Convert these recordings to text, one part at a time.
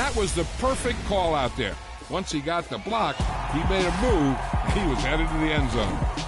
that was the perfect call out there. Once he got the block, he made a move, and he was headed to the end zone.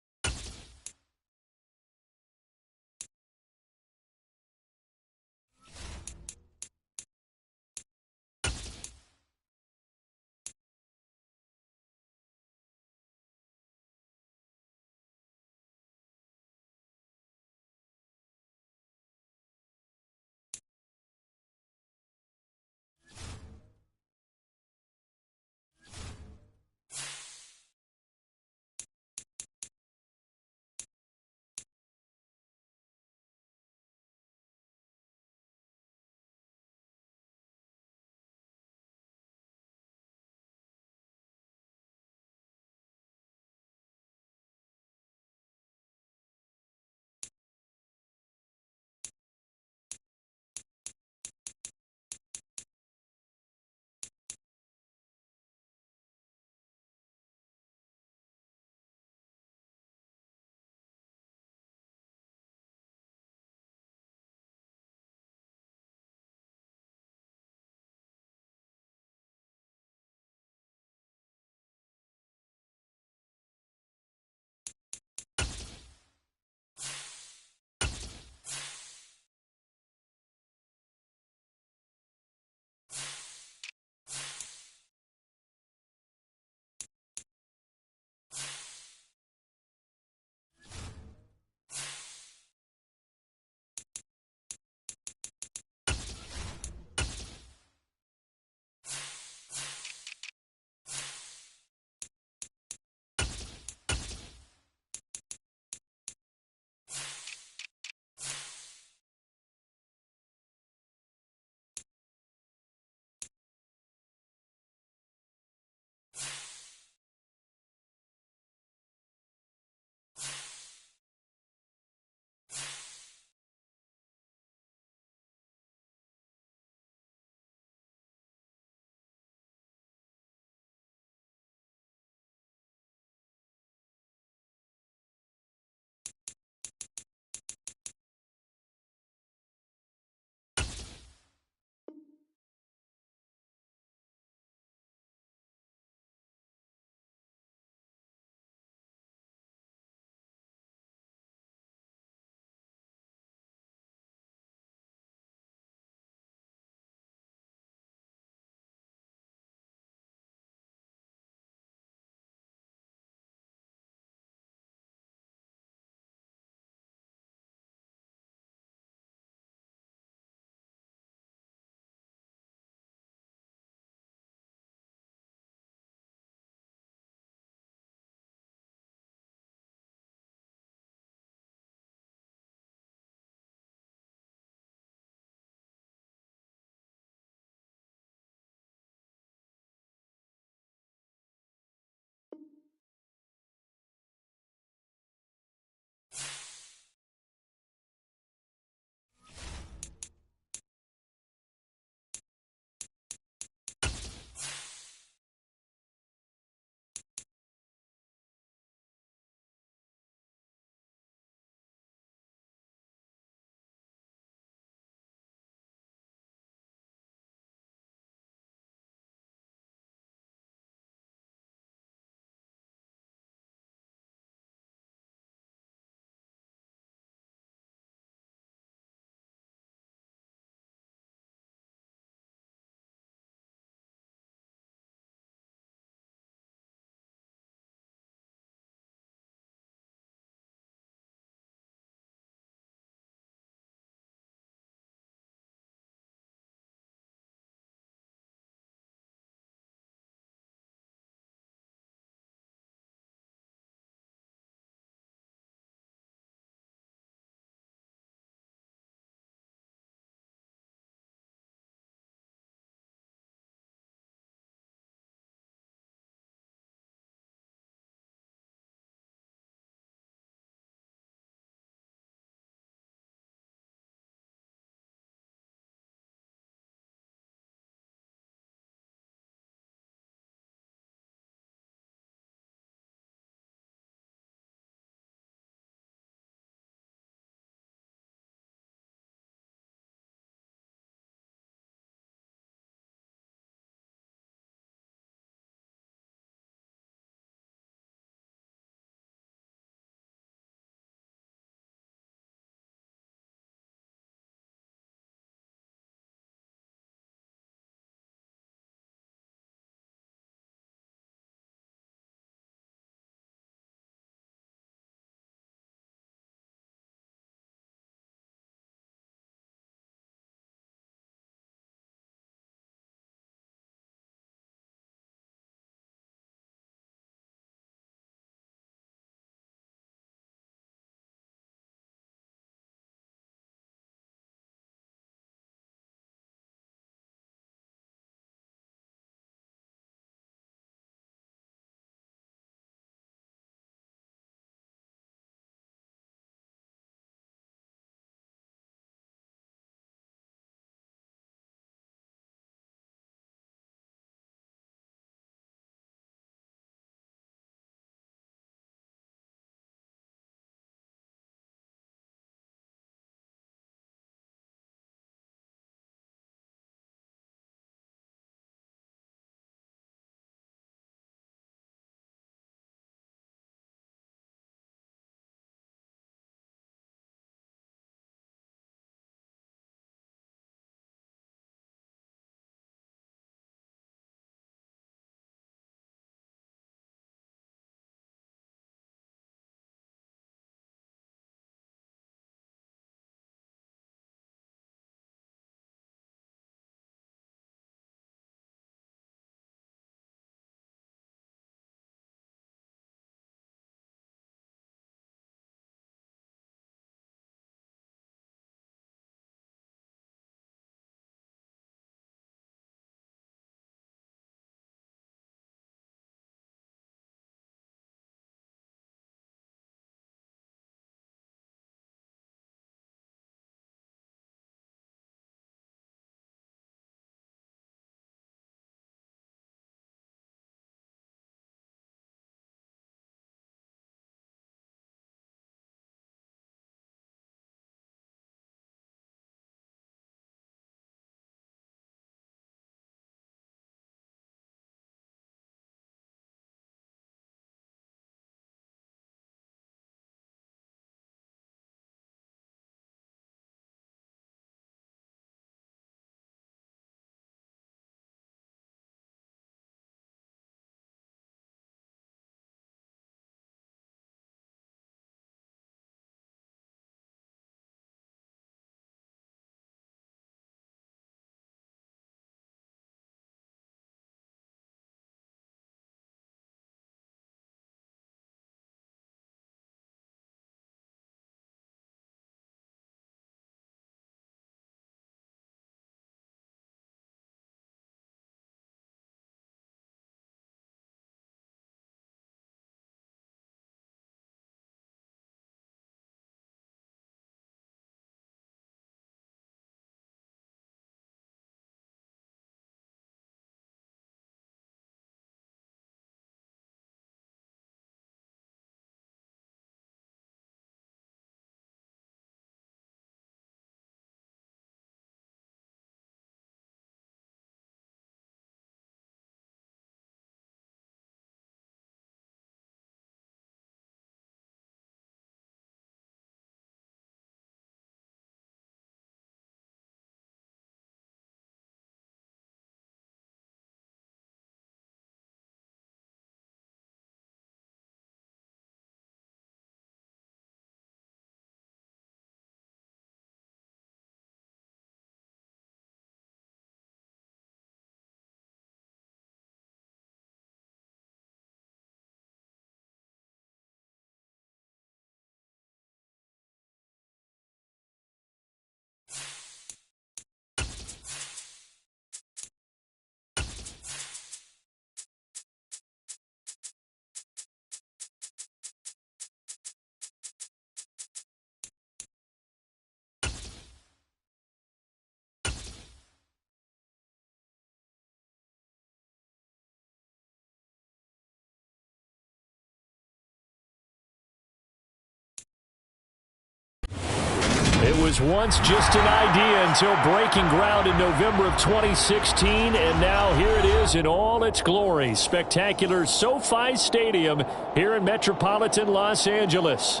It was once just an idea until breaking ground in November of 2016, and now here it is in all its glory. Spectacular SoFi Stadium here in metropolitan Los Angeles.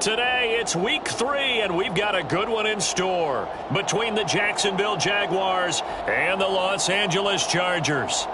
Today, it's week 3, and we've got a good one in store between the Jacksonville Jaguars and the Los Angeles Chargers.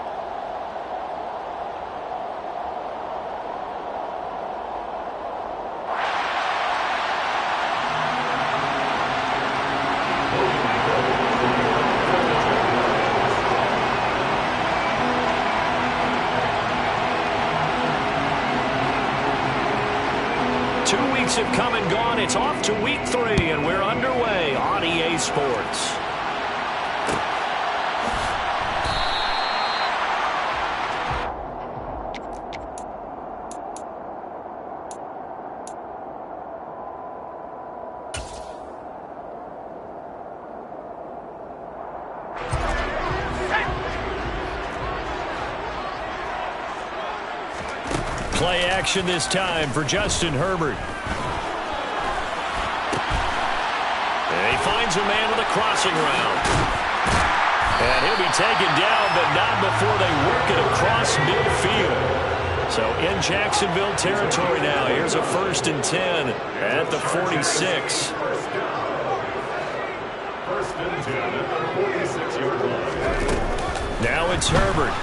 Have come and gone. It's off to week 3, and we're underway on EA Sports. Play action this time for Justin Herbert. Finds a man with a crossing route. And he'll be taken down, but not before they work it across midfield. So in Jacksonville territory now. Here's a 1st and 10 at the 46. Now it's Herbert.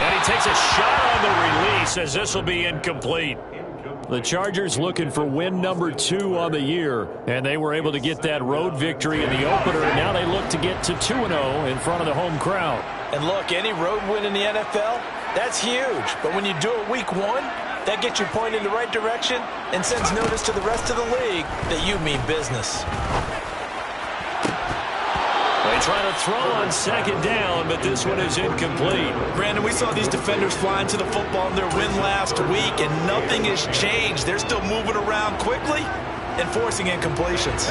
And he takes a shot on the release as this will be incomplete. The Chargers looking for win number 2 on the year, and they were able to get that road victory in the opener, and now they look to get to 2-0 in front of the home crowd. And look, any road win in the NFL, that's huge. But when you do it week 1, that gets you pointed in the right direction and sends notice to the rest of the league that you mean business. They try to throw on 2nd down, but this one is incomplete. Brandon, we saw these defenders flying to the football in their win last week, and nothing has changed. They're still moving around quickly and forcing incompletions.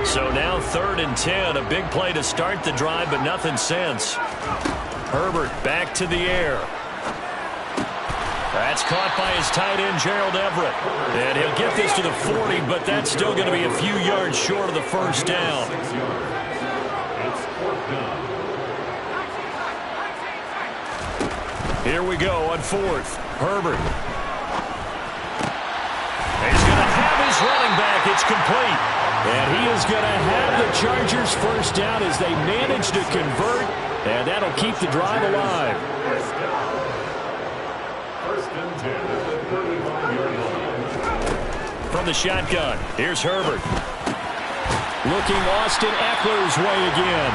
So now 3rd and 10, a big play to start the drive, but nothing since. Herbert back to the air. That's caught by his tight end, Gerald Everett. And he'll get this to the 40, but that's still going to be a few yards short of the 1st down. Here we go on 4th. Herbert. He's going to have his running back. It's complete. And he is going to have the Chargers 1st down as they manage to convert. And that'll keep the drive alive. 1st and 10 at the 35-yard line. From the shotgun, here's Herbert. Looking Austin Eckler's way again.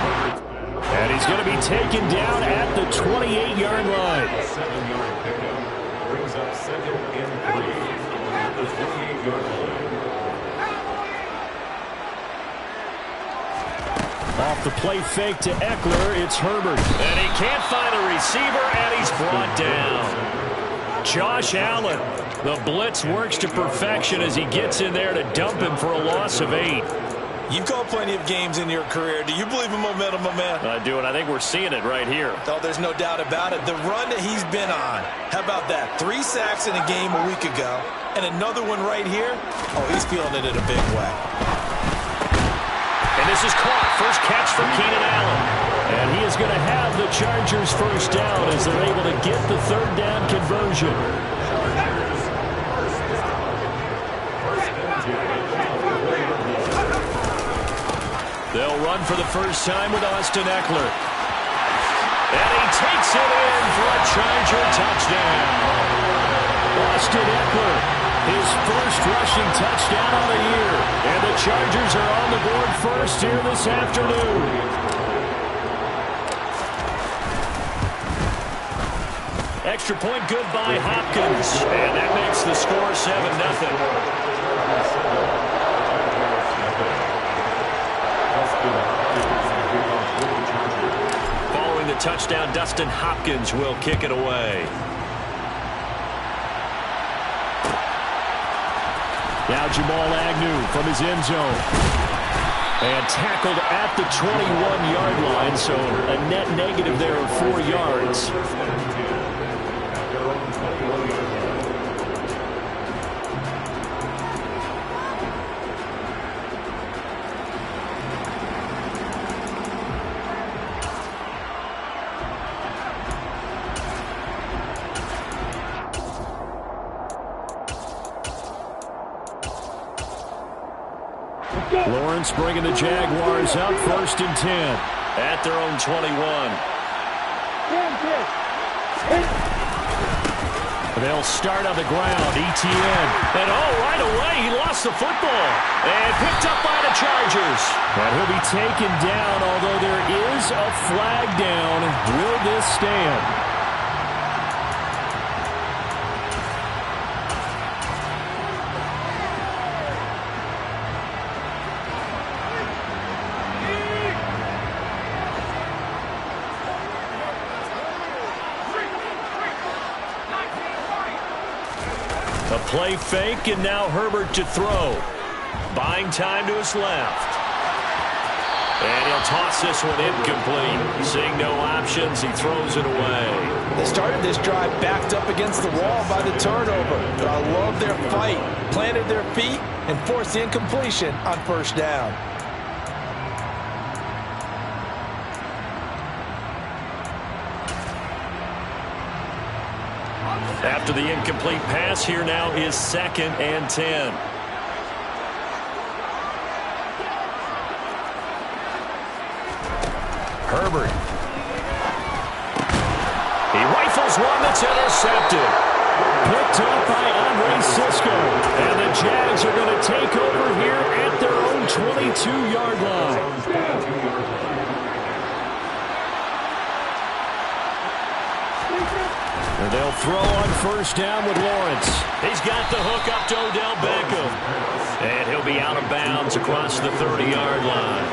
And he's going to be taken down at the 28-yard line. 7-yard pickup brings up 2nd and 3 at the 28-yard line. Off the play fake to Eckler, it's Herbert. And he can't find a receiver, and he's brought down. Josh Allen, the blitz works to perfection as he gets in there to dump him for a loss of 8. You've called plenty of games in your career. Do you believe in momentum, my man? I do, and I think we're seeing it right here. Oh, there's no doubt about it. The run that he's been on. How about that? 3 sacks in a game a week ago, and another one right here. Oh, he's feeling it in a big way. And this is caught. First catch from Keenan Allen. And he is going to have the Chargers 1st down as they're able to get the 3rd down conversion. They'll run for the 1st time with Austin Eckler. And he takes it in for a Charger touchdown. Austin Eckler, his 1st rushing touchdown on the year. And the Chargers are on the board 1st here this afternoon. Extra point good by Hopkins. And that makes the score 7-0. Following the touchdown, Dustin Hopkins will kick it away. Now Jamal Agnew from his end zone. And tackled at the 21-yard line, so a net negative there of 4 yards. Lawrence bringing the Jaguars up 1st and 10 at their own 21. They'll start on the ground. Etienne. And right away, he lost the football. And picked up by the Chargers. And he'll be taken down, although there is a flag down. Will this stand? A play fake, and now Herbert to throw. Buying time to his left. And he'll toss this one incomplete. Seeing no options, he throws it away. They started this drive backed up against the wall by the turnover. But I love their fight. Planted their feet and forced the incompletion on 1st down. After the incomplete pass, here now is 2nd and 10. Herbert. He rifles one that's intercepted. Picked up by Andre Cisco. And the Jags are going to take over here at their own 22-yard line. And they'll throw on 1st down with Lawrence. He's got the hook up to Odell Beckham. And he'll be out of bounds across the 30-yard line.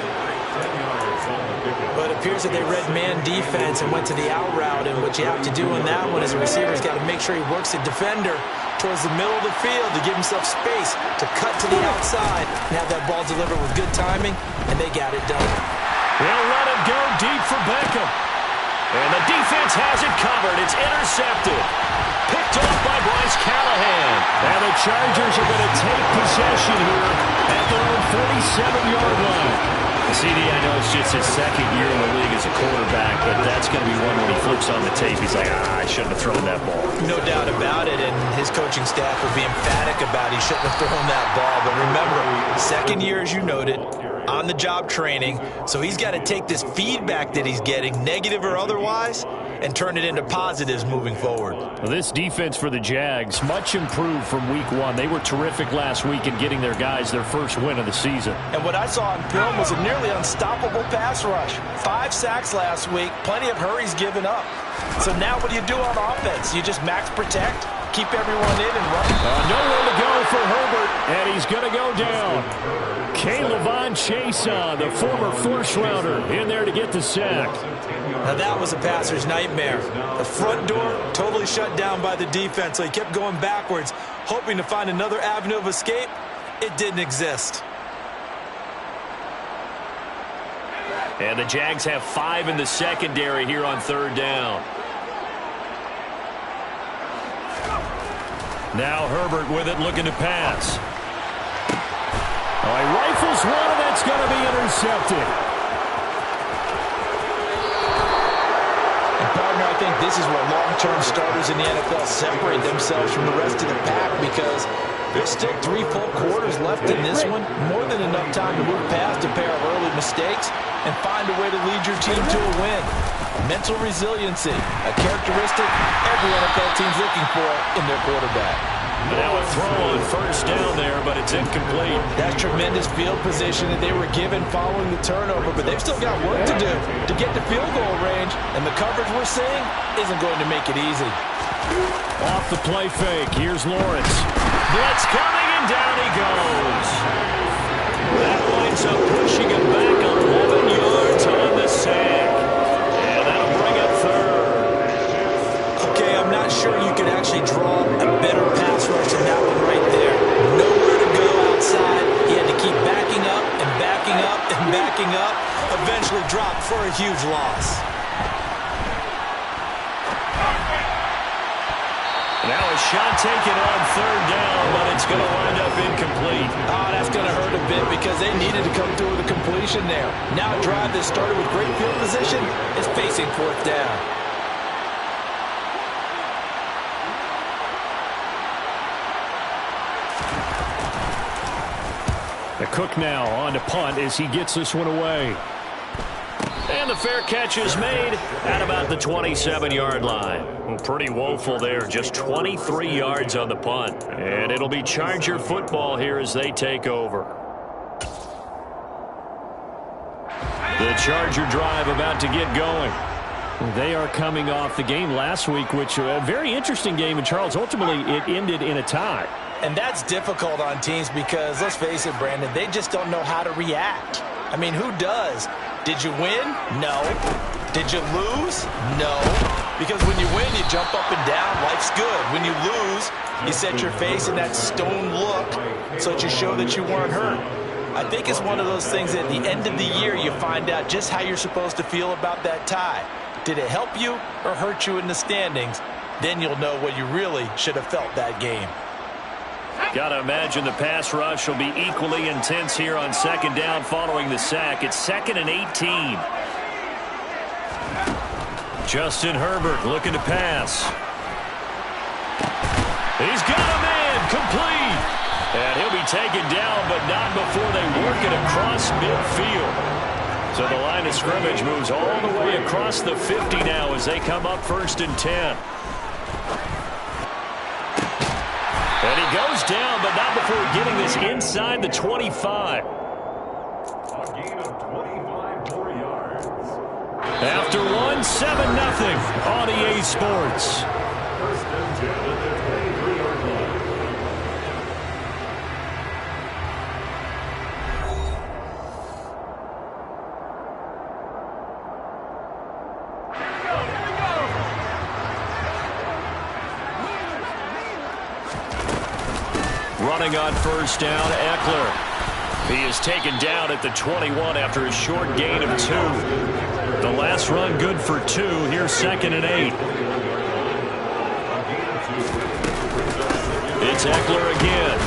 But it appears that they read man defense and went to the out route. And what you have to do in that one as a receiver is got to make sure he works the defender towards the middle of the field to give himself space to cut to the outside and have that ball delivered with good timing. And they got it done. They'll let him go deep for Beckham. And the defense has it covered. It's intercepted. Picked off by Bryce Callahan. And the Chargers are going to take possession here at their own 47-yard line. CD, I know it's just his 2nd year in the league as a quarterback, but that's going to be one when he flips on the tape. He's like, I shouldn't have thrown that ball. No doubt about it, and his coaching staff will be emphatic about he shouldn't have thrown that ball. But remember, 2nd year, as you noted, on-the-job training, so he's got to take this feedback that he's getting, negative or otherwise, and turn it into positives moving forward. Well, this defense for the Jags, much improved from week 1. They were terrific last week in getting their guys their first win of the season. And what I saw on film was a nearly unstoppable pass rush. 5 sacks last week, plenty of hurries given up. So now what do you do on offense? You just max protect, keep everyone in and run. Nowhere to go for Herbert, and he's going to go down. K'Lavon Chaisson, the former first-rounder, in there to get the sack. Now that was a passer's nightmare. The front door totally shut down by the defense, so he kept going backwards, hoping to find another avenue of escape. It didn't exist. And the Jags have 5 in the secondary here on 3rd down. Now Herbert with it, looking to pass. Oh, he rifles one, and that's going to be intercepted. And partner, I think this is where long-term starters in the NFL separate themselves from the rest of the pack, because there's still 3 full quarters left in this one. More than enough time to move past a pair of early mistakes and find a way to lead your team to a win. Mental resiliency, a characteristic every NFL team's looking for in their quarterback. Now a throw on 1st down there, but it's incomplete. That's tremendous field position that they were given following the turnover, but they've still got work to do to get to field goal range, and the coverage we're seeing isn't going to make it easy. Off the play fake, here's Lawrence. Blitz coming, and down he goes. That winds up pushing him back 11 yards on the sack. And that'll bring up 3rd. Okay, I'm not sure you could actually draw a better pass rush than that one right there. Nowhere to go outside. He had to keep backing up and backing up and backing up. Eventually dropped for a huge loss. Now a shot taken on 3rd down, but it's going to wind up incomplete. Oh, that's going to hurt a bit because they needed to come through with a completion there. Now a drive that started with great field position is facing 4th down. The Cook now on to punt as he gets this one away. And the fair catch is made at about the 27-yard line. Well, pretty woeful there. Just 23 yards on the punt. And it'll be Charger football here as they take over. The Charger drive about to get going. They are coming off the game last week, which a very interesting game. And, Charles, ultimately it ended in a tie. And that's difficult on teams because, let's face it, Brandon, they just don't know how to react. I mean, who does? Did you win? No. Did you lose? No. Because when you win, you jump up and down. Life's good. When you lose, you set your face in that stone look so that you show that you weren't hurt. I think it's one of those things that at the end of the year you find out just how you're supposed to feel about that tie. Did it help you or hurt you in the standings? Then you'll know what you really should have felt that game. Got to imagine the pass rush will be equally intense here on second down following the sack. It's 2nd and 18. Justin Herbert looking to pass. He's got a man complete. And he'll be taken down, but not before they work it across midfield. So the line of scrimmage moves all the way across the 50 now as they come up 1st and 10. And he goes down, but not before getting this inside the 25. A gain of 25 more yards. After one, 7-0 on EA Sports. 1st and 10 at the 23-yard line. Running on 1st down, Eckler. He is taken down at the 21 after a short gain of 2. The last run good for 2. Here's 2nd and 8. It's Eckler again.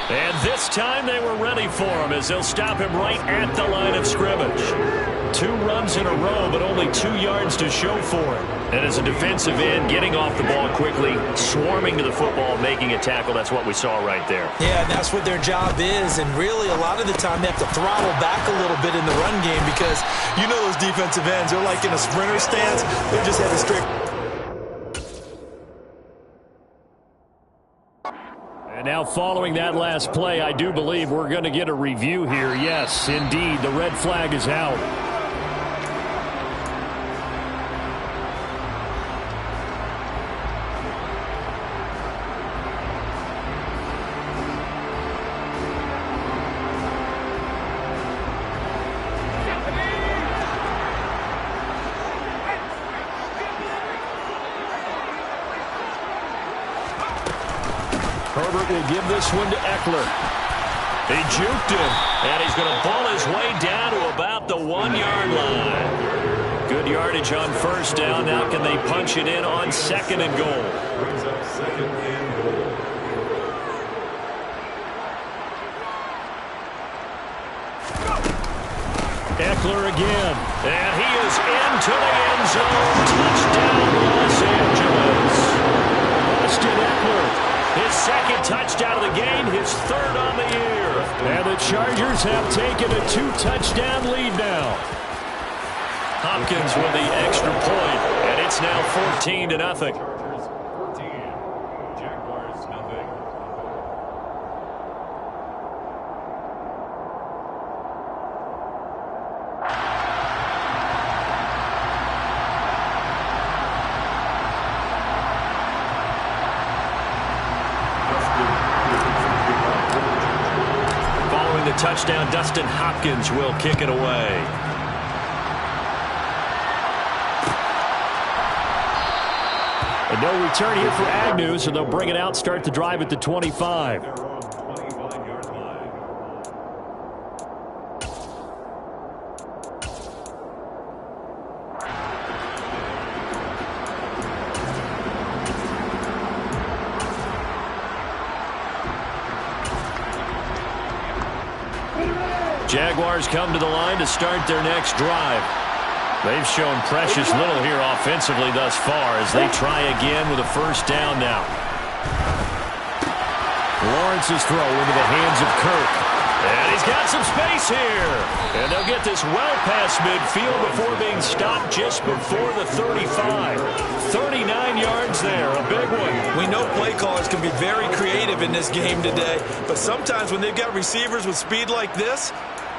And this time they were ready for him as they'll stop him right at the line of scrimmage. 2 runs in a row, but only 2 yards to show for it. And as a defensive end, getting off the ball quickly, swarming to the football, making a tackle, that's what we saw right there. Yeah, and that's what their job is. And really, a lot of the time, they have to throttle back a little bit in the run game because you know those defensive ends, they're like in a sprinter stance. They're just headed straight. And now following that last play, I do believe we're going to get a review here. Yes, indeed, the red flag is out. Herbert will give this one to Eckler. He juked him, and he's going to ball his way down to about the 1-yard line. Good yardage on 1st down. Now can they punch it in on 2nd and goal? Brings up 2nd and goal. Eckler again, and he is into the end zone. Touchdown, Los Angeles. Austin Eckler. His 2nd touchdown of the game, his 3rd on the year. And the Chargers have taken a 2-touchdown lead now. Hopkins with the extra point, and it's now 14-0. Chargers 14, Jaguars nothing. The touchdown, Dustin Hopkins will kick it away. And no return here for Agnew, so they'll bring it out, start the drive at the 25. They're on 25-yard line. Jaguars come to the line to start their next drive. They've shown precious little here offensively thus far as they try again with a 1st down now. Lawrence's throw into the hands of Kirk. And he's got some space here. And they'll get this well past midfield before being stopped just before the 35. 39 yards there, a big one. We know play callers can be very creative in this game today, but sometimes when they've got receivers with speed like this,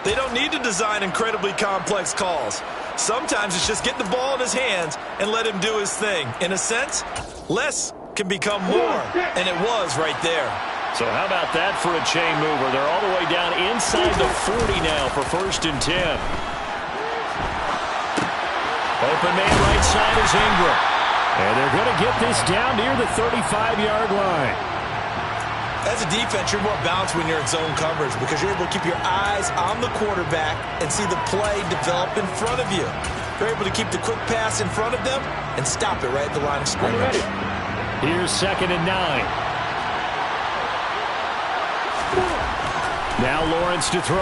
they don't need to design incredibly complex calls. Sometimes it's just get the ball in his hands and let him do his thing. In a sense, less can become more, and it was right there. So how about that for a chain mover? They're all the way down inside the 40 now for 1st and 10. Open man right side is Ingram. And they're going to get this down near the 35-yard line. As a defense, you're more balanced when you're in zone coverage because you're able to keep your eyes on the quarterback and see the play develop in front of you. You're able to keep the quick pass in front of them and stop it right at the line of scrimmage. Here's 2nd and 9. Now Lawrence to throw.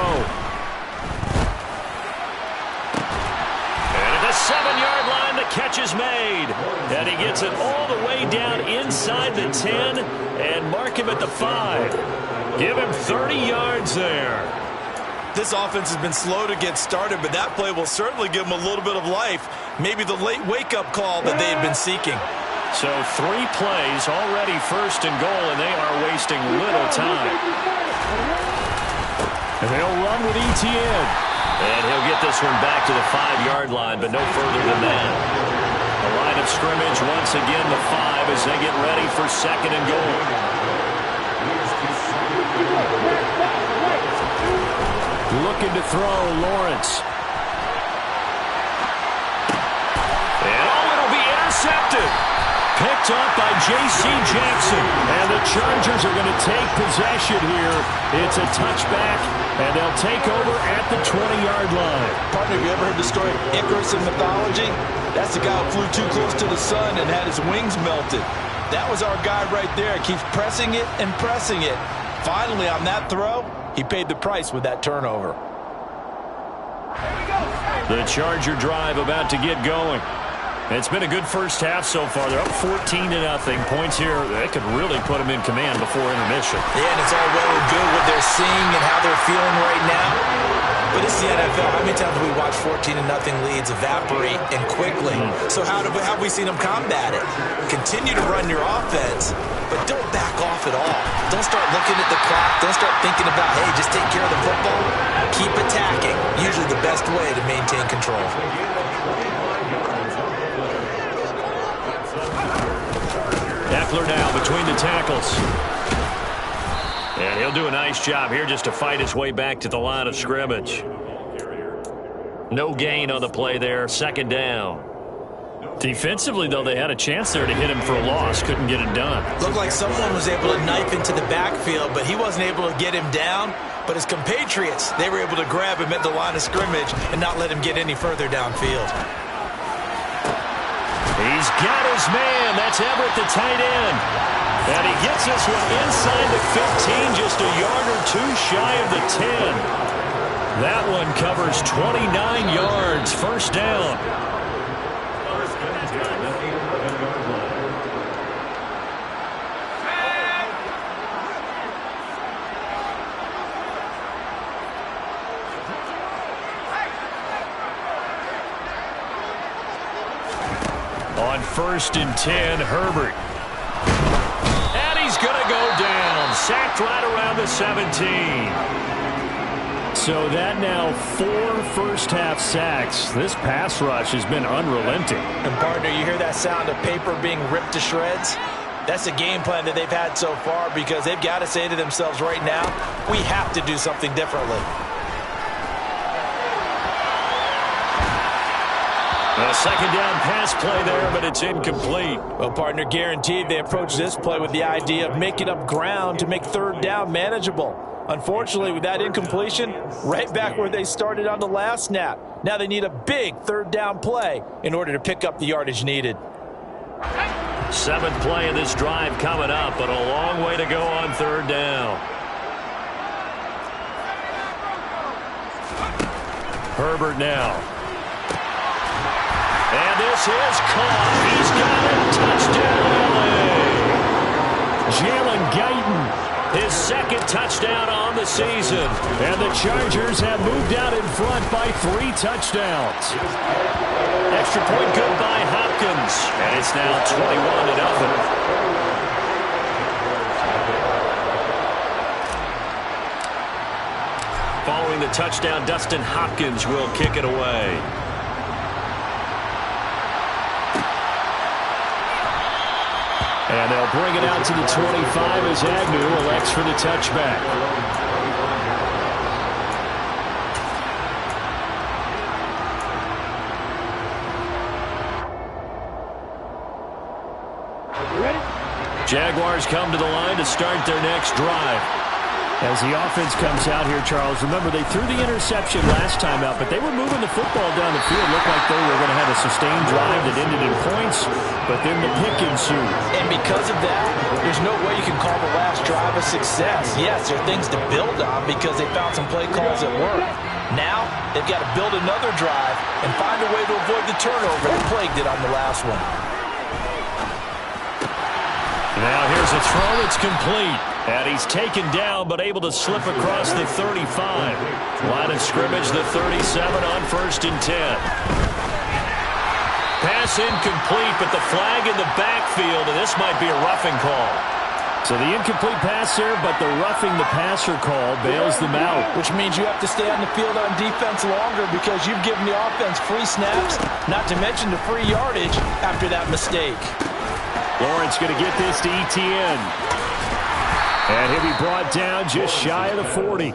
And at the 7-yard line, the catch is made. And he gets it all the way down inside the 10 and mark him at the 5. Give him 30 yards there. This offense has been slow to get started, but that play will certainly give them a little bit of life. Maybe the late wake-up call that they had been seeking. So 3 plays, already 1st and goal, and they are wasting little time. And they'll run with Etienne. And he'll get this one back to the 5-yard line, but no further than that. The line of scrimmage once again the 5 as they get ready for 2nd and goal. Looking to throw, Lawrence. And it'll be intercepted. Picked up by J.C. Jackson. And the Chargers are going to take possession here. It's a touchback, and they'll take over at the 20-yard line. Partner, have you ever heard the story of Icarus in mythology? That's the guy who flew too close to the sun and had his wings melted. That was our guy right there. Keeps pressing it and pressing it. Finally, on that throw, he paid the price with that turnover. The Charger drive about to get going. It's been a good first half so far. They're up 14-0. Points here, they could really put them in command before intermission. Yeah, and it's all well and good what they're seeing and how they're feeling right now. But it's the NFL. How many times have we watched 14-0 leads evaporate and quickly? So how have we seen them combat it? Continue to run your offense, but don't back off at all. Don't start looking at the clock. Don't start thinking about, hey, just take care of the football. Keep attacking. Usually the best way to maintain control. Eckler now between the tackles. And he'll do a nice job here just to fight his way back to the line of scrimmage. No gain on the play there. 2nd down. Defensively, though, they had a chance there to hit him for a loss. Couldn't get it done. Looked like someone was able to knife into the backfield, but he wasn't able to get him down. But his compatriots, they were able to grab him at the line of scrimmage and not let him get any further downfield. He's got his man. That's Everett, the tight end. And he gets this one inside the 15, just a yard or 2 shy of the 10. That one covers 29 yards. 1st down. On 1st and 10, Herbert. And he's going to go down. Sacked right around the 17. So that now 4 first-half sacks. This pass rush has been unrelenting. And, partner, you hear that sound of paper being ripped to shreds? That's a game plan that they've had so far because they've got to say to themselves right now, we have to do something differently. A 2nd down pass play there, but it's incomplete. Well, partner, guaranteed they approach this play with the idea of making up ground to make 3rd down manageable. Unfortunately, with that incompletion, right back where they started on the last snap. Now they need a big 3rd down play in order to pick up the yardage needed. 7th play of this drive coming up, but a long way to go on 3rd down. Herbert now. And this is caught. He's got it. Touchdown, LA. Jalen Guyton His second touchdown on the season. And the Chargers have moved out in front by 3 touchdowns. Extra point good by Hopkins. And it's now 21-0. Following the touchdown, Dustin Hopkins will kick it away. And they'll bring it out to the 25 as Agnew elects for the touchback. Jaguars come to the line to start their next drive. As the offense comes out here, Charles, remember they threw the interception last time out, but they were moving the football down the field. Looked like they were going to have a sustained drive that ended in points, but then the pick ensued. And because of that, there's no way you can call the last drive a success. Yes, there are things to build on because they found some play calls that work. Now, they've got to build another drive and find a way to avoid the turnover that plagued it on the last one. Now here's a throw that's complete. And he's taken down but able to slip across the 35. Line of scrimmage, the 37 on 1st and 10. Pass incomplete, but the flag in the backfield, and this might be a roughing call. So the incomplete pass there, but the roughing the passer call bails them out. Which means you have to stay on the field on defense longer because you've given the offense free snaps, not to mention the free yardage after that mistake. Lawrence going to get this to Etienne. And he'll be brought down just shy of the 40.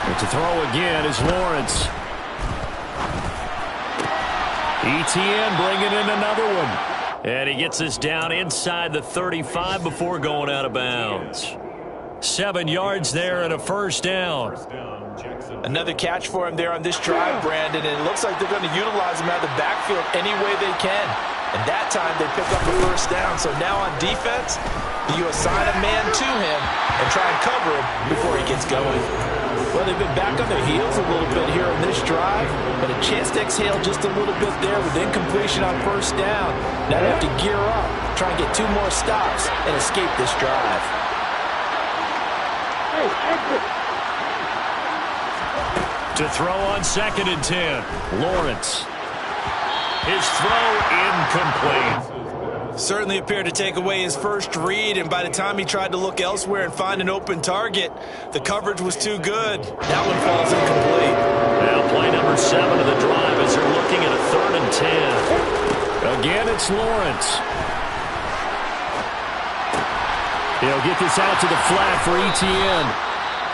And to throw again is Lawrence. Etienne bringing in another one. And he gets this down inside the 35 before going out of bounds. 7 yards there and a first down. Another catch for him there on this drive, Brandon, and it looks like they're going to utilize him out of the backfield any way they can. And that time they pick up a first down. So now on defense, you assign a man to him and try and cover him before he gets going. Well, they've been back on their heels a little bit here on this drive, but a chance to exhale just a little bit there with incompletion on first down. Now they have to gear up, try and get 2 more stops and escape this drive. To throw on 2nd and 10, Lawrence. His throw incomplete. Certainly appeared to take away his first read, and by the time he tried to look elsewhere and find an open target, the coverage was too good. That one falls incomplete. Now play number 7 of the drive as they're looking at a 3rd and 10. Again, it's Lawrence. He'll get this out to the flat for Etienne.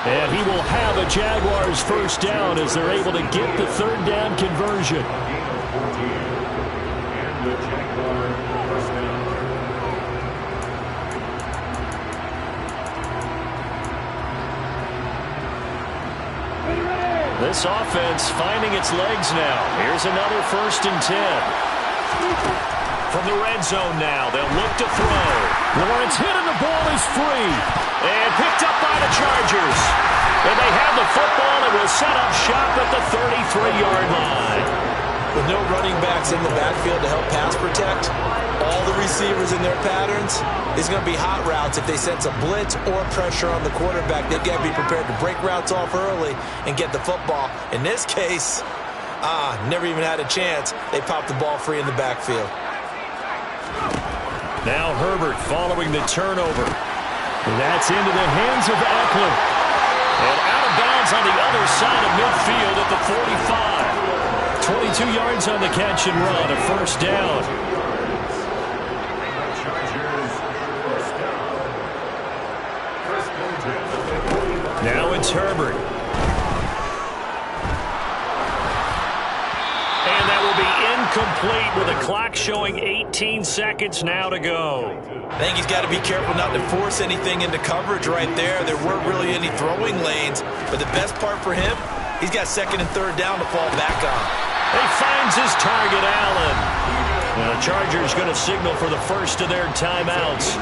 And he will have a Jaguars first down as they're able to get the 3rd down conversion. This offense finding its legs now. Here's another 1st and 10. From the red zone now, they'll look to throw. Lawrence hit and the ball is free. And picked up by the Chargers. And they have the football and will set up shop at the 33-yard line. With no running backs in the backfield to help pass protect, all the receivers in their patterns, it's going to be hot routes if they sense a blitz or pressure on the quarterback. They've got to be prepared to break routes off early and get the football. In this case, never even had a chance. They popped the ball free in the backfield. Now Herbert following the turnover. That's into the hands of Eckler. And out of bounds on the other side of midfield at the 45. 22 yards on the catch and run, a first down. Now it's Herbert. And that will be incomplete with the clock showing 18 seconds now to go. I think he's got to be careful not to force anything into coverage right there. There weren't really any throwing lanes, but the best part for him, he's got 2nd and 3rd down to fall back on. He finds his target, Allen. And the Chargers going to signal for the first of their timeouts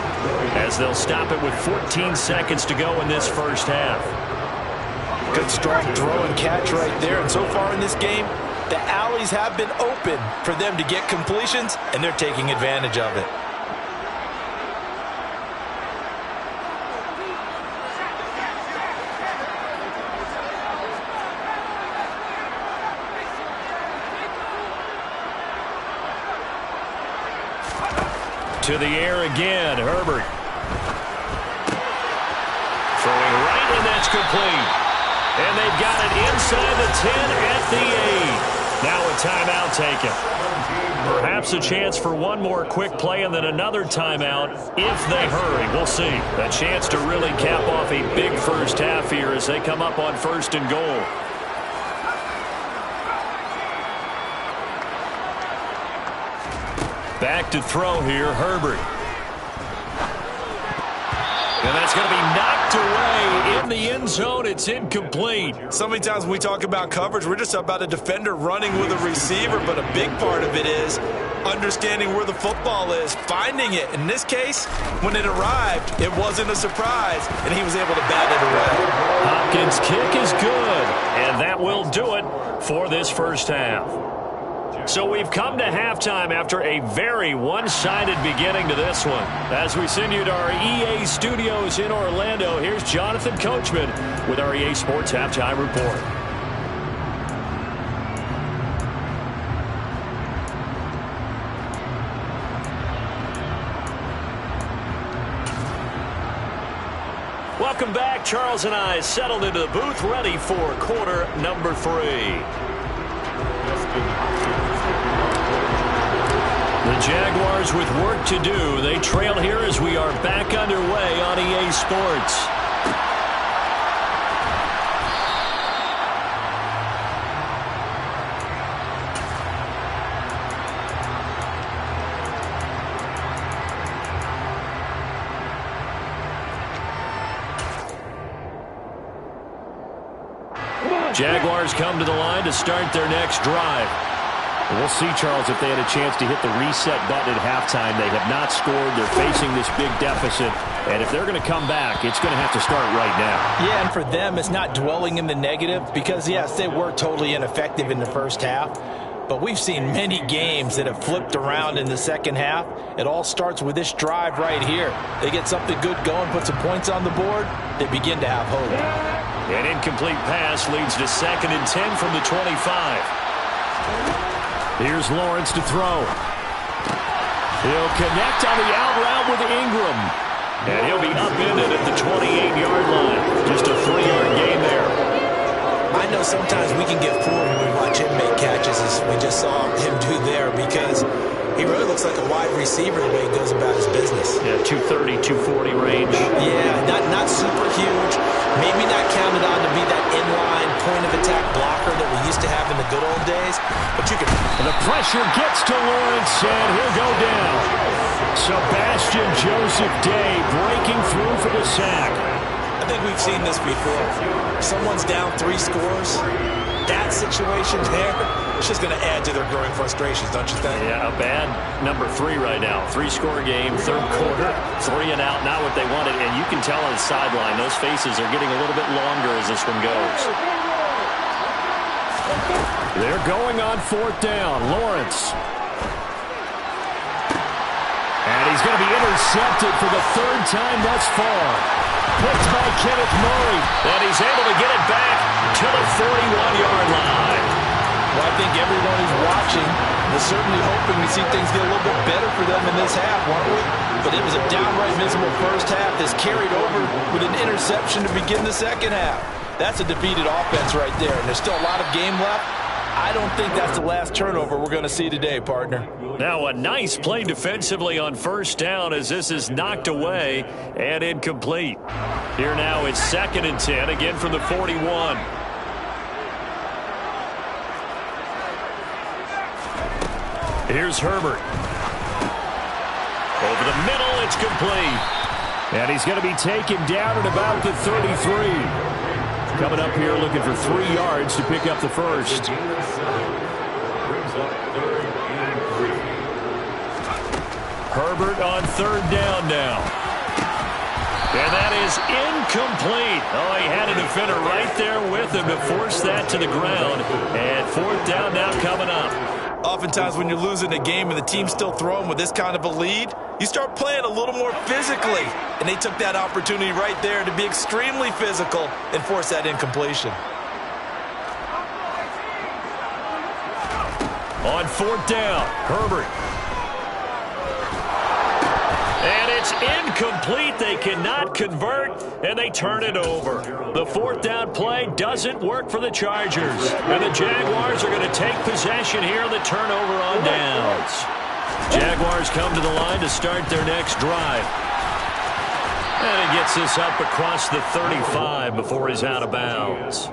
as they'll stop it with 14 seconds to go in this first half. Good strong throw and catch right there. And so far in this game, the alleys have been open for them to get completions, and they're taking advantage of it. To the air again, Herbert. Throwing right, and that's complete. And they've got it inside the 10 at the 8. Now a timeout taken. Perhaps a chance for one more quick play and then another timeout if they hurry. We'll see. A chance to really cap off a big first half here as they come up on 1st and goal. Back to throw here, Herbert. And that's going to be knocked away in the end zone. It's incomplete. So many times when we talk about coverage, we're just about a defender running with a receiver, but a big part of it is understanding where the football is, finding it. In this case, when it arrived, it wasn't a surprise, and he was able to bat it away. Hopkins' kick is good, and that will do it for this first half. So we've come to halftime after a very one-sided beginning to this one. As we send you to our EA studios in Orlando, here's Jonathan Coachman with our EA Sports Halftime Report. Welcome back. Charles and I settled into the booth, ready for quarter number 3. The Jaguars with work to do. They trail here as we are back underway on EA Sports. Jaguars come to the line to start their next drive. We'll see, Charles, if they had a chance to hit the reset button at halftime. They have not scored. They're facing this big deficit. And if they're going to come back, it's going to have to start right now. Yeah, and for them, it's not dwelling in the negative because, yes, they were totally ineffective in the first half. But we've seen many games that have flipped around in the second half. It all starts with this drive right here. They get something good going, put some points on the board, they begin to have hope. An incomplete pass leads to 2nd and 10 from the 25. Here's Lawrence to throw. He'll connect on the out route with Ingram. And he'll be upended at the 28-yard line. Just a 3-yard gain there. I know sometimes we can get fooled when we watch him make catches, as we just saw him do there, because he really looks like a wide receiver the way he goes about his business. Yeah, 230, 240 range. Yeah, not super huge. Maybe not counted on to be that inline point-of-attack blocker that we used to have in the good old days. But you can... And the pressure gets to Lawrence, and he'll go down. Sebastian Joseph Day breaking through for the sack. I think we've seen this before. Someone's down 3 scores. That situation there, it's just going to add to their growing frustrations, don't you think? Yeah, a bad number 3 right now. 3-score game, 3rd quarter, 3 and out, not what they wanted. And you can tell on the sideline, those faces are getting a little bit longer as this one goes. They're going on 4th down. Lawrence. And he's going to be intercepted for the 3rd time thus far. Picked by Kenneth Murray. And he's able to get it back to the 41-yard line. Well, I think everyone who's watching was certainly hoping to see things get a little bit better for them in this half, weren't we? But it was a downright miserable first half that's carried over with an interception to begin the second half. That's a defeated offense right there, and there's still a lot of game left. I don't think that's the last turnover we're going to see today, partner. Now a nice play defensively on 1st down as this is knocked away and incomplete. Here now it's 2nd and 10, again from the 41. Here's Herbert. Over the middle, it's complete. And he's going to be taken down at about the 33. Coming up here looking for 3 yards to pick up the first. Herbert on 3rd down now. And that is incomplete. Oh, he had a defender right there with him to force that to the ground. And 4th down now coming up. Oftentimes when you're losing a game and the team's still throwing with this kind of a lead, you start playing a little more physically. And they took that opportunity right there to be extremely physical and force that incompletion. On 4th down, Herbert. incomplete. They cannot convert, and they turn it over. The fourth down play doesn't work for the Chargers. And the Jaguars are going to take possession here on the turnover on downs. Jaguars come to the line to start their next drive. And he gets this up across the 35 before he's out of bounds.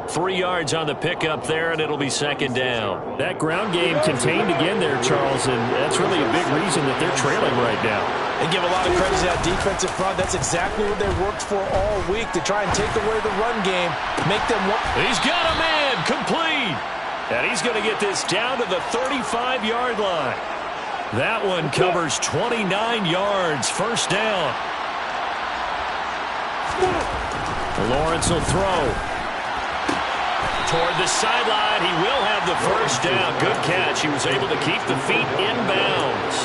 3 yards on the pickup there, and it'll be second down. That ground game contained again there, Charles, and that's really a big reason that they're trailing right now. They give a lot of credit to that defensive front. That's exactly what they worked for all week, to try and take away the run game, make them work. He's got a man, complete. And he's going to get this down to the 35-yard line. That one covers 29 yards, first down. Lawrence will throw. Toward the sideline, he will have the first down. Good catch. He was able to keep the feet in bounds.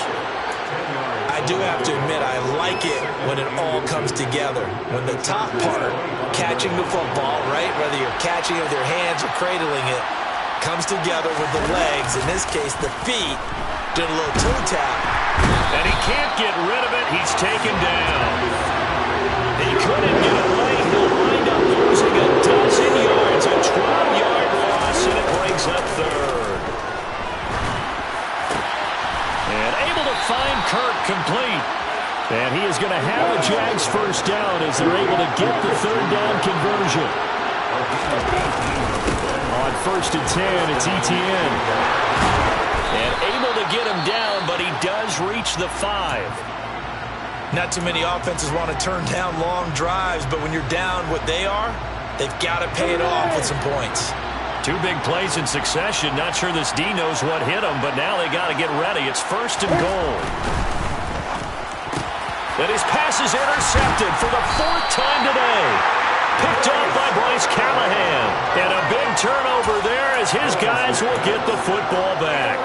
I do have to admit, I like it when it all comes together. When the top part, catching the football, right, whether you're catching it with your hands or cradling it, comes together with the legs, in this case the feet, doing a little toe tap. And he can't get rid of it. He's taken down. He couldn't get away. He'll wind up losing a dozen yards, a 12-yard loss, and it brings up third. And able to find Kirk complete. And he is going to have a Jags first down as they're able to get the third down conversion. On first and 10, it's ETN. And able to get him down, but he does reach the 5. Not too many offenses want to turn down long drives, but when you're down what they are, they've got to pay it off with some points. 2 big plays in succession. Not sure this D knows what hit him, but now they got to get ready. It's first and goal. And his pass is intercepted for the 4th time today. Picked off by Bryce Callahan. And a big turnover there as his guys will get the football back.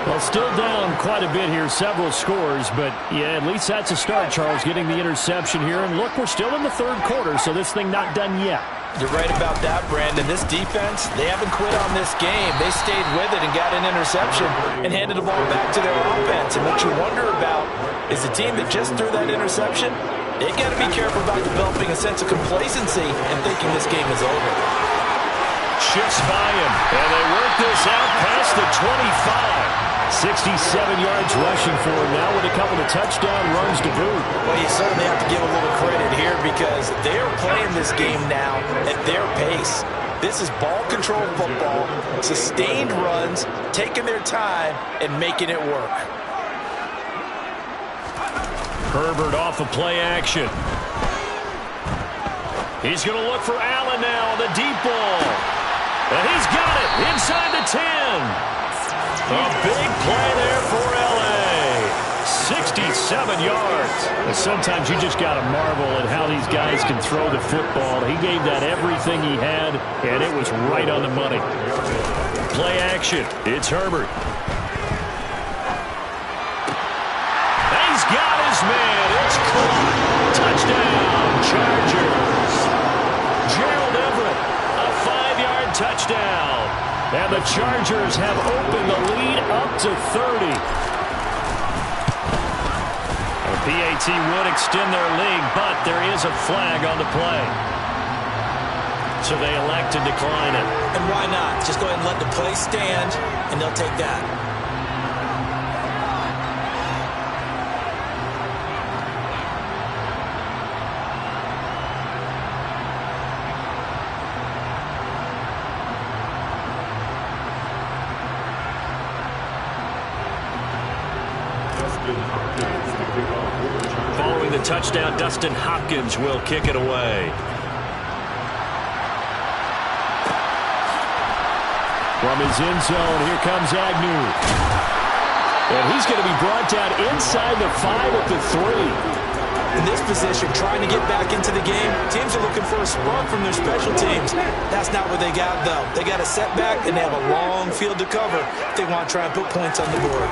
Well, still down quite a bit here, several scores, but yeah, at least that's a start, Charles, getting the interception here. And look, we're still in the third quarter, so this thing not done yet. You're right about that, Brandon. This defense, they haven't quit on this game. They stayed with it and got an interception and handed the ball back to their offense. And what you wonder about is the team that just threw that interception, they got to be careful about developing a sense of complacency and thinking this game is over. Shifts by him, and they work this out past the 25. 67 yards rushing for him now with a couple of touchdown runs to boot. Well, you certainly have to give a little credit here because they're playing this game now at their pace. This is ball control football, sustained runs, taking their time, and making it work. Herbert off of play action. He's going to look for Allen now on the deep ball. And he's got it inside the 10. A big play there for L.A. 67 yards. And sometimes you just got to marvel at how these guys can throw the football. He gave that everything he had, and it was right on the money. Play action. It's Herbert. He's got his man. It's caught. Touchdown, Chargers. Gerald Everett, a 5-yard touchdown. And the Chargers have opened the lead up to 30. A PAT would extend their lead, but there is a flag on the play. So they elect to decline it. And why not? Just go ahead and let the play stand, and they'll take that. Following the touchdown, Dustin Hopkins will kick it away. From his end zone, here comes Agnew. And he's going to be brought down inside the 5 at the 3. In this position, trying to get back into the game, teams are looking for a spark from their special teams. That's not what they got, though. They got a setback, and they have a long field to cover if they want to try and put points on the board.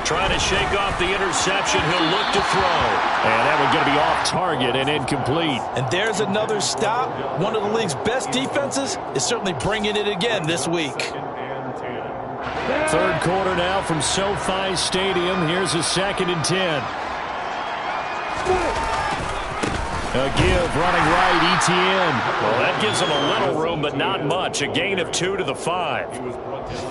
Trying to shake off the interception. He'll look to throw. And that one's going to be off target and incomplete. And there's another stop. One of the league's best defenses is certainly bringing it again this week. Third quarter now from SoFi Stadium. Here's a 2nd and 10. A give, running right, Etienne. Well, that gives them a little room, but not much. A gain of 2 to the 5.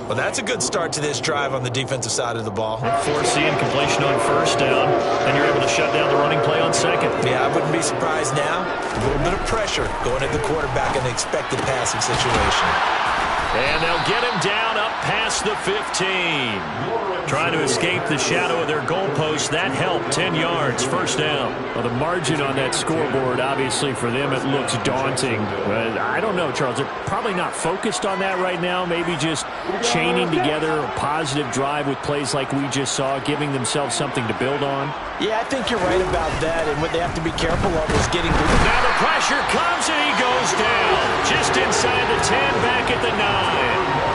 Well, that's a good start to this drive on the defensive side of the ball. Force the incompletion on first down, and you're able to shut down the running play on second. Yeah, I wouldn't be surprised now. A little bit of pressure going at the quarterback in the expected passing situation. And they'll get him down up past the 15. Trying to escape the shadow of their goalpost. That helped. 10 yards, first down. Well, the margin on that scoreboard, obviously, for them, it looks daunting. But I don't know, Charles. They're probably not focused on that right now. Maybe just chaining together a positive drive with plays like we just saw, giving themselves something to build on. Yeah, I think you're right about that. And what they have to be careful of is getting... Now the pressure comes, and he goes down. Just inside the 10, back at the 9.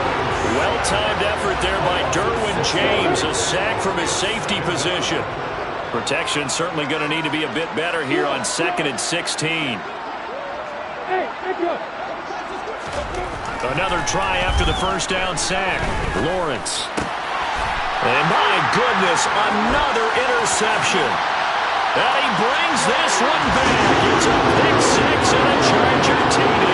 Well-timed effort there by Derwin James. A sack from his safety position. Protection certainly going to need to be a bit better here on 2nd and 16. Another try after the first down sack. Lawrence. And my goodness, another interception. And he brings this one back. It's a pick 6 and a Charger TD.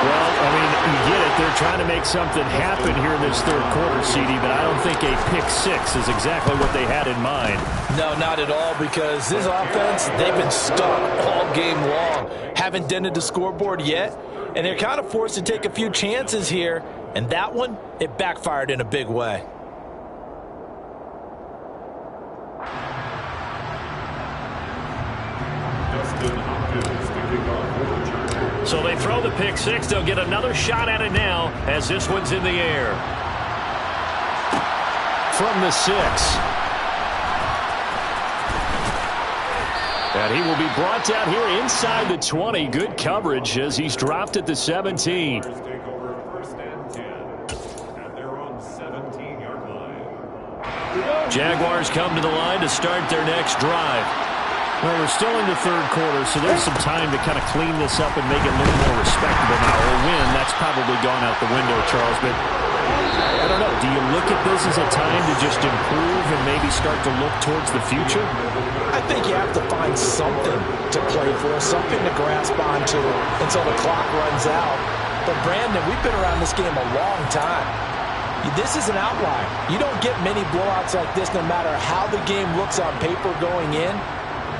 Well, I mean, you get it. They're trying to make something happen here in this third quarter, CD, but I don't think a pick 6 is exactly what they had in mind. No, not at all, because this offense, they've been stuck all game long. Haven't dented the scoreboard yet, and they're kind of forced to take a few chances here, and that one, it backfired in a big way. So they throw the pick 6. They'll get another shot at it now as this one's in the air. From the 6. And he will be brought down here inside the 20. Good coverage as he's dropped at the 17. Jaguars come to the line to start their next drive. Well, we're still in the third quarter, so there's some time to kind of clean this up and make it a little more respectable now. Or win, that's probably gone out the window, Charles. But I don't know. Do you look at this as a time to just improve and maybe start to look towards the future? I think you have to find something to play for, something to grasp onto until the clock runs out. But, Brandon, we've been around this game a long time. This is an outlier. You don't get many blowouts like this no matter how the game looks on paper going in.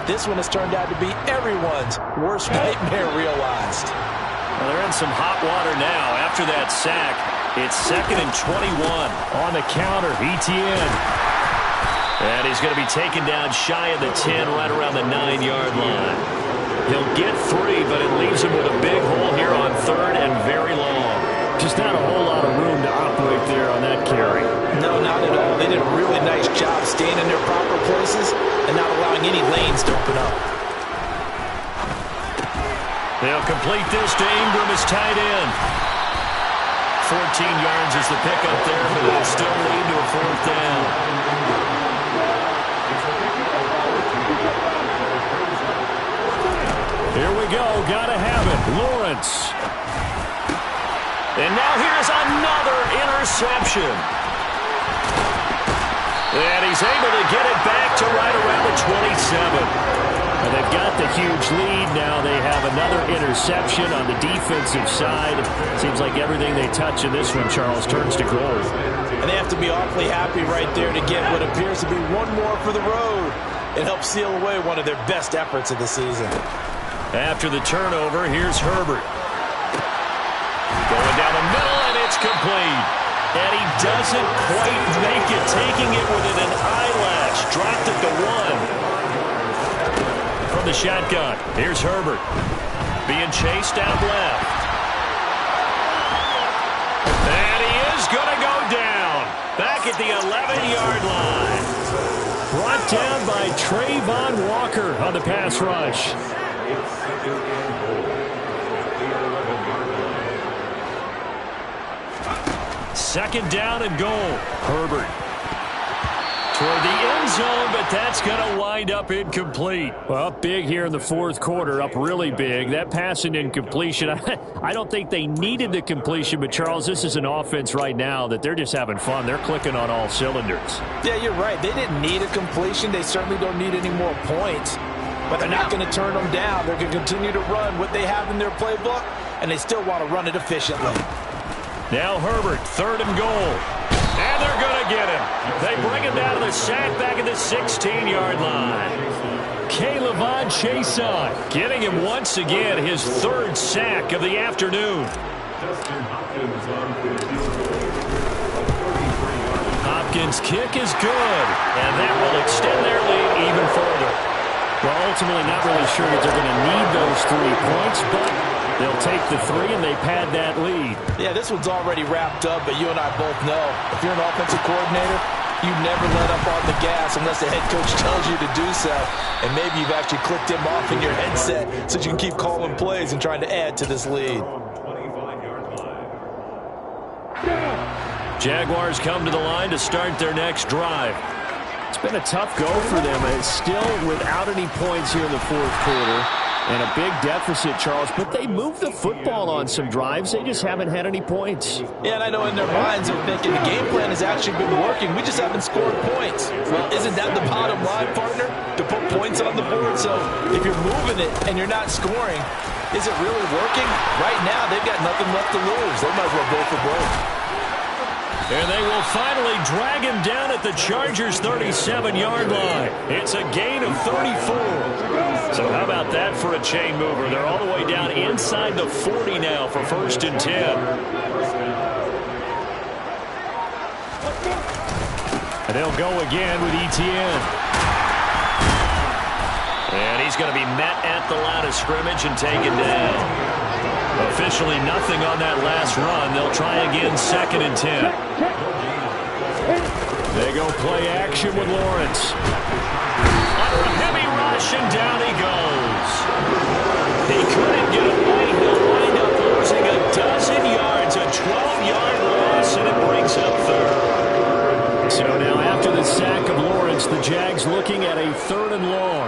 This one has turned out to be everyone's worst nightmare realized. Well, they're in some hot water now. After that sack, it's 2nd and 21. On the counter, Etienne. And he's going to be taken down shy of the 10, right around the 9-yard line. He'll get 3, but it leaves him with a big hole here on 3rd and very long. Just not a whole lot of room to operate there on that carry. No, not at all. They did a really nice job staying in their proper places and not allowing any lanes to open up. They'll complete this to Ingram as tight end. 14 yards is the pickup there, but it'll still lead to a 4th down. Here we go. Gotta have it. Lawrence. And now here's another interception. And he's able to get it back to right around the 27. And they've got the huge lead. Now they have another interception on the defensive side. Seems like everything they touch in this one, Charles, turns to gold. And they have to be awfully happy right there to get what appears to be one more for the road. It helps seal away one of their best efforts of the season. After the turnover, here's Herbert. Going down the middle, and it's complete. And he doesn't quite make it, taking it within an eyelash. Dropped at the 1. From the shotgun, here's Herbert. Being chased out left. And he is going to go down. Back at the 11-yard line. Brought down by Trayvon Walker on the pass rush. Second down and goal. Herbert toward the end zone, but that's going to wind up incomplete. Well, up big here in the fourth quarter, up really big. That passing incompletion, I don't think they needed the completion, but, Charles, this is an offense right now that they're just having fun. They're clicking on all cylinders. Yeah, you're right. They didn't need a completion. They certainly don't need any more points. but they're not going to turn them down. They're going to continue to run what they have in their playbook, and they still want to run it efficiently. Now Herbert, 3rd and goal. And they're going to get him. They bring him down to the sack back at the 16-yard line. K'Lavon Chaisson getting him once again his 3rd sack of the afternoon. Hopkins' kick is good, and that will extend their lead even further. Well, ultimately not really sure that they're going to need those 3 points, but they'll take the 3 and they pad that lead. Yeah, this one's already wrapped up, but you and I both know if you're an offensive coordinator, you never let up on the gas unless the head coach tells you to do so. And maybe you've actually clicked him off in your headset so you can keep calling plays and trying to add to this lead. Jaguars come to the line to start their next drive. It's been a tough go for them. It's still without any points here in the 4th quarter. And a big deficit, Charles, but they moved the football on some drives. They just haven't had any points. Yeah, and I know in their minds they're thinking the game plan has actually been working. We just haven't scored points. Well, isn't that the bottom line, partner? To put points on the board. So if you're moving it and you're not scoring, is it really working? Right now, they've got nothing left to lose. They might as well go for broke. And they will finally drag him down at the Chargers' 37-yard line. It's a gain of 34. So how about that for a chain mover? They're all the way down inside the 40 now for 1st and 10. And they'll go again with Etienne. And he's going to be met at the line of scrimmage and taken down. Officially nothing on that last run. They'll try again 2nd and 10. They go play action with Lawrence. Under a heavy rush, and down he goes. He couldn't get away. He'll wind up losing a dozen yards, a 12-yard loss, and it brings up 3rd. So now after the sack of Lawrence, the Jags looking at a 3rd and long.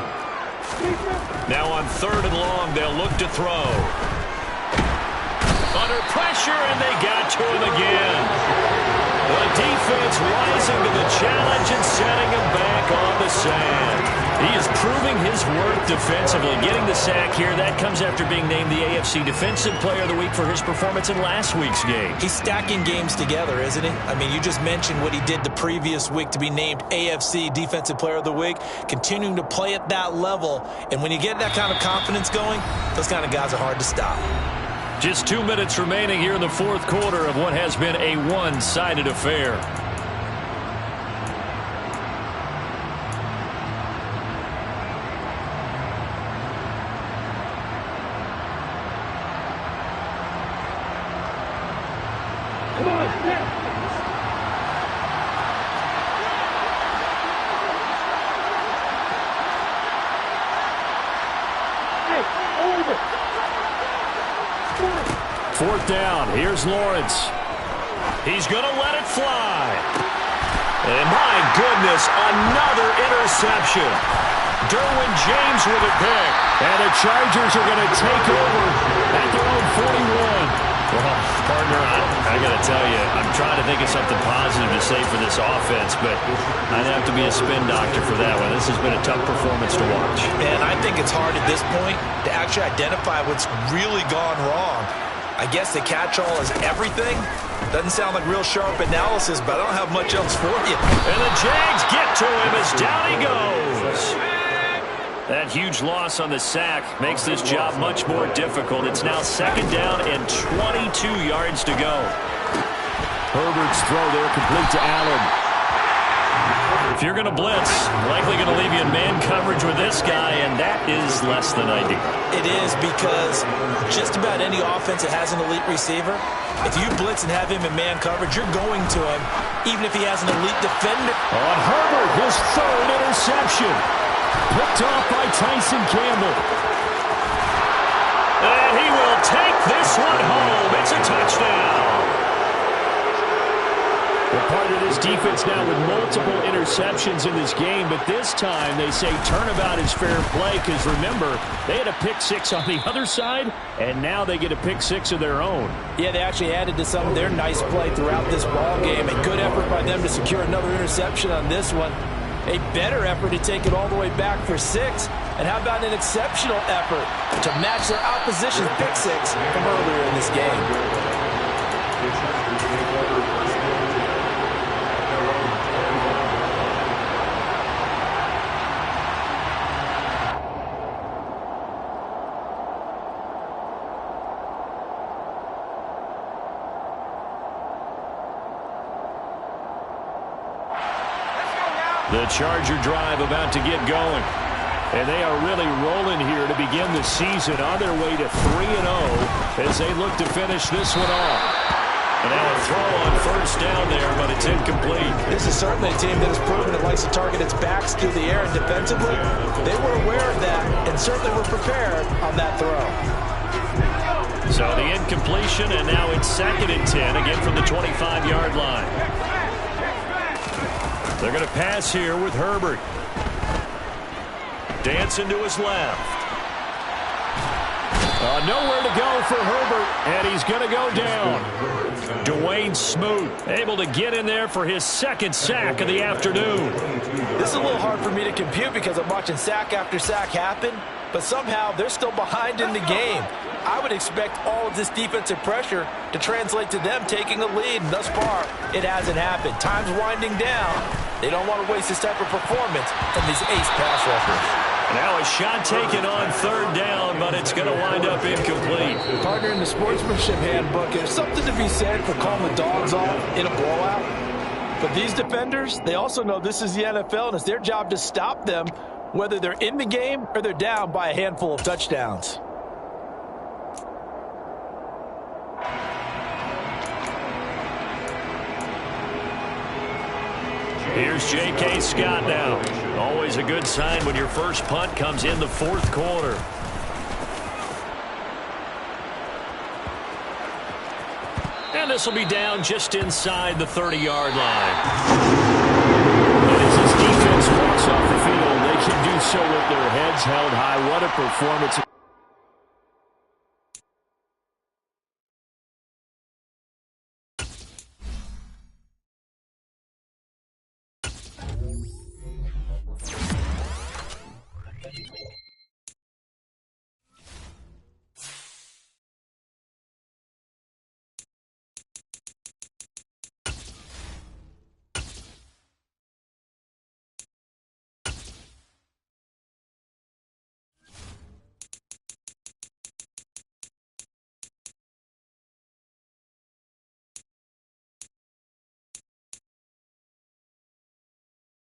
Now on 3rd and long, they'll look to throw. Under pressure, and they got to him again. The defense rising to the challenge and setting him back on the sand. He is proving his worth defensively. Getting the sack here, that comes after being named the AFC Defensive Player of the Week for his performance in last week's game. He's stacking games together, isn't he? I mean, you just mentioned what he did the previous week to be named AFC Defensive Player of the Week, continuing to play at that level. And when you get that kind of confidence going, those kind of guys are hard to stop. Just 2 minutes remaining here in the 4th quarter of what has been a one-sided affair. Come on, snap! Hey, over! 4th down. Here's Lawrence. He's going to let it fly. And my goodness, another interception. Derwin James with a pick. And the Chargers are going to take over at their own 41. Well, partner, I got to tell you, I'm trying to think of something positive to say for this offense, but I'd have to be a spin doctor for that one. This has been a tough performance to watch. And I think it's hard at this point to actually identify what's really gone wrong. I guess the catch-all is everything. Doesn't sound like real sharp analysis, but I don't have much else for you. And the Jags get to him as down he goes. That huge loss on the sack makes this job much more difficult. It's now 2nd down and 22 yards to go. Herbert's throw there complete to Allen. If you're going to blitz, likely going to leave you in man coverage with this guy, and that is less than ideal. It is because just about any offense that has an elite receiver, if you blitz and have him in man coverage, you're going to him, even if he has an elite defender. On Herbert, his 3rd interception. Picked off by Tyson Campbell. And he will take this one home. It's a touchdown. Well, part of this defense now with multiple interceptions in this game, but this time they say turnabout is fair play because, remember, they had a pick 6 on the other side, and now they get a pick 6 of their own. Yeah, they actually added to some of their nice play throughout this ball game. A good effort by them to secure another interception on this one. A better effort to take it all the way back for 6. And how about an exceptional effort to match their opposition's pick 6 from earlier in this game? The Charger drive about to get going. And they are really rolling here to begin the season, on their way to 3-0 as they look to finish this one off. And now a throw on first down there, but it's incomplete. This is certainly a team that has proven it likes to target its backs through the air, and defensively, they were aware of that and certainly were prepared on that throw. So the incompletion, and now it's 2nd and 10, again from the 25-yard line. They're going to pass here with Herbert. Dancing to his left. Nowhere to go for Herbert, and he's going to go down. Dwayne Smoot able to get in there for his 2nd sack of the afternoon. This is a little hard for me to compute because I'm watching sack after sack happen, but somehow they're still behind in the game. I would expect all of this defensive pressure to translate to them taking a lead, and thus far, it hasn't happened. Time's winding down. They don't want to waste this type of performance from these ace pass rushers. Now a shot taken on 3rd down, but it's going to wind up incomplete. Partner, in the sportsmanship handbook, there's something to be said for calling the dogs off in a blowout. But these defenders, they also know this is the NFL, and it's their job to stop them, whether they're in the game or they're down by a handful of touchdowns. Here's J.K. Scott now. Always a good sign when your first punt comes in the 4th quarter. And this will be down just inside the 30-yard line. And as this defense walks off the field, they can do so with their heads held high. What a performance.